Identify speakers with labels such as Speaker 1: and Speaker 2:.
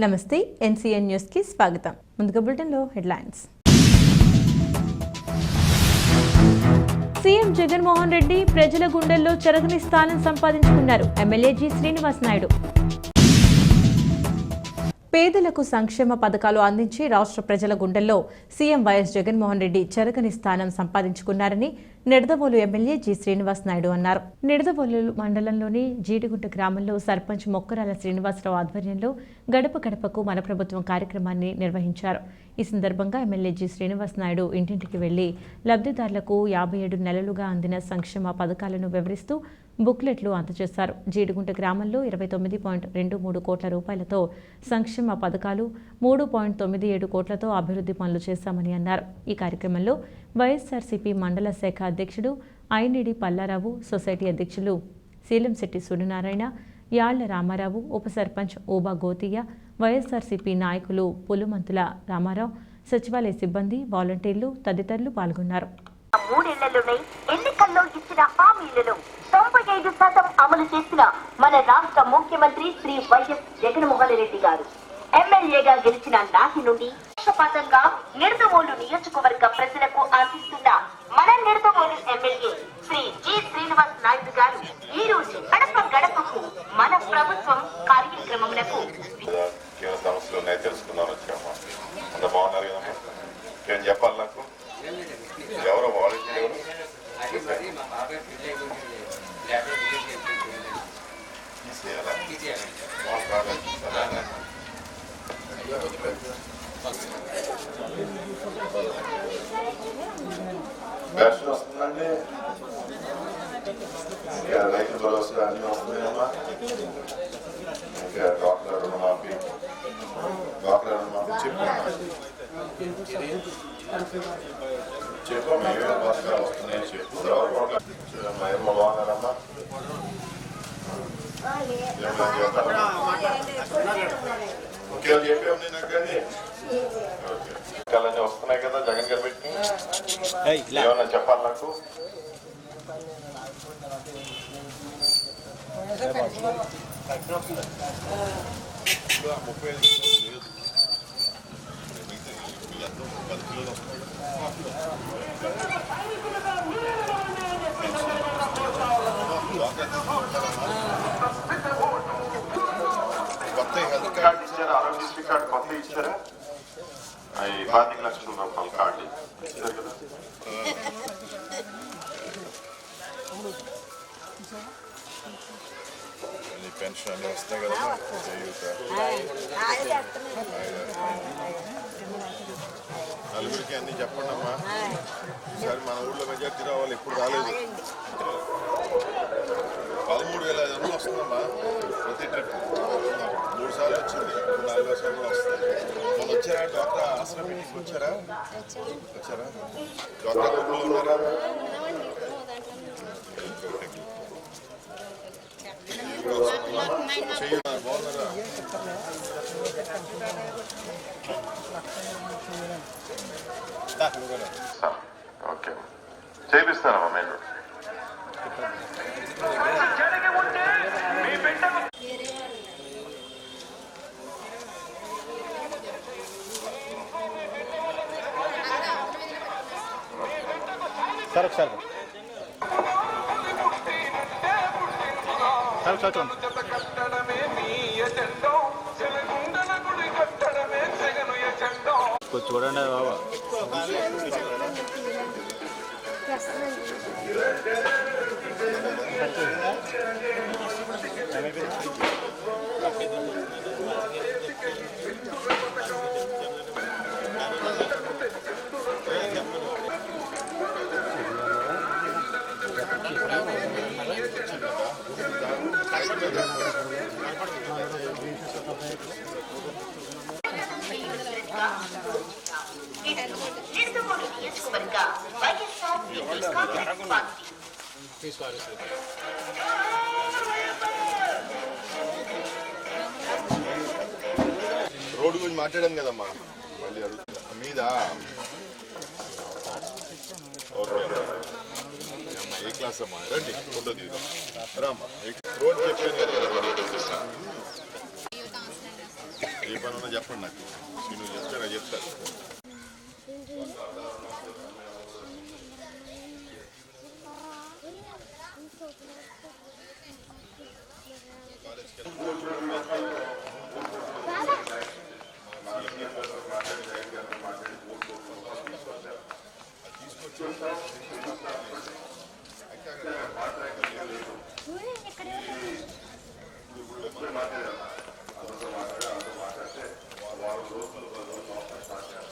Speaker 1: నమస్తే NCN news కి స్వాగతం. ముందుగా బులెటిన్లో హెడ్లైన్స్. సీఎం జగన్మోహన్ రెడ్డి ప్రజల గుండెల్లో చెరగని స్థానం సంపాదించుకున్నారు. MLA G Srinivas Naidu. పేదలకు సంక్షేమ పథకాలు అందించి రాష్ట్ర ప్రజల గుండెల్లో సీఎం వైఎస్ జగన్మోహన్ రెడ్డి చెరగని స్థానం సంపాదించుకున్నారని నిడదవోలు ఎమ్మెల్యే జి శ్రీనివాస్ నాయుడు అన్నారు. నిడదవోలు మండలంలోని జీడిగుంట గ్రామంలో సర్పంచ్ మొక్కరాల శ్రీనివాసరావు ఆధ్వర్యంలో గడప గడపకు మన ప్రభుత్వం కార్యక్రమాన్ని నిర్వహించారు. ఈ సందర్భంగా ఎమ్మెల్యే జి శ్రీనివాస్ నాయుడు ఇంటింటికి వెళ్లి లబ్ధిదారులకు 57 నెలలుగా అందిన సంక్షేమ పథకాలను వివరిస్తూ బుక్లెట్లు అందజేశారు. జీడిగుంట గ్రామంలో 29.23 కోట్ల రూపాయలతో సంక్షేమ పథకాలు, 3.97 కోట్లతో అభివృద్ధి పనులు చేశామని అన్నారు. ఈ కార్యక్రమంలో వైఎస్ఆర్సీపీ మండల శాఖ అధ్యక్షుడు ఐనిడి పల్లారావు, సొసైటీ అధ్యక్షులు శీలంశెట్టి సూర్యనారాయణ, యాళ్ల రామారావు, ఉప సర్పంచ్ ఓబా గోతియ్య, వైఎస్ఆర్సీపీ నాయకులు పులుమంతుల రామారావు, సచివాలయ సిబ్బంది, వాలంటీర్లు తదితరులు పాల్గొన్నారు.
Speaker 2: 3 ఏళ్లలోనే ఎన్నికల్లో ఇచ్చిన హామీలను 95% అమలు చేసిన మన రాష్ట్ర ముఖ్యమంత్రి శ్రీ వైఎస్ జగన్మోహన్ రెడ్డి గారు ఎమ్మెల్యేగా గెలిచిన నాటి నుండి పక్షపాతంగా నిడదవోలు నియోజకవర్గ ప్రజలకు అందిస్తున్న మన నిడదవోలు ఎమ్మెల్యే శ్రీ జి శ్రీనివాస్ నాయుడు గారు ఈ రోజు గడప గడపకు మన ప్రభుత్వం కార్యక్రమములకు
Speaker 3: చెప్పాలి నాకు ఎవరో వాలంటీర్ పెన్షన్ వస్తుందండి, ఇంకా రైతు భరోసా అన్ని వస్తున్నాయమ్మా, ఇంకా డాక్టర్ రుణమాఫీ చెప్పు మేమే పథకాలు వస్తున్నాయని చెప్పు. మహిళ బాగున్నారమ్మా, ముఖ్యాలు చెప్పాము నేను అక్కడి పథకాలన్నీ వస్తున్నాయి కదా జగన్ గారు పెట్టి, ఏమన్నా చెప్పాలి నాకు? కొత్త హెల్త్ కార్డు ఇచ్చారా? ఆరోగ్యశ్రీ కార్డు కొత్త ఇచ్చారా? 25 లక్షల రూపాయల కార్డు ఇచ్చారు కదా. పెన్షన్ అన్నీ వస్తాయి కదా. నలుగురికి అన్ని చెప్పండి అమ్మా. ఈసారి మన ఊళ్ళో మెజార్టీ రావాలి, ఇప్పుడు రాలేదు. 13,500 వస్తుందమ్మా ప్రతి ట్రిప్. 3 సార్లు వచ్చింది, 4 సార్లు కూడా వస్తుంది. మొన్న వచ్చారా డాక్టర్ ఆశ్రమ మీటింగ్ వచ్చారా? డాక్టర్ ఊళ్ళో ఉన్నారా? బాగున్నారా? ఓకే, చేపిస్తానమ్మా మెయిన్ రోడ్.
Speaker 4: సార్ ఒకసారి చూడండి బాబా.
Speaker 3: రోడ్డు గురించి మాట్లాడాం కదమ్మా, మళ్ళీ అడుగుతా మీద ఏ క్లాస్ అమ్మా? రండి ఫోటో తీద్దాం రామ్మా. రోడ్ చెప్పాను కదా. ఏ పని ఉన్నా చెప్పండి నాకు. నేను చెప్తాను చెప్తాను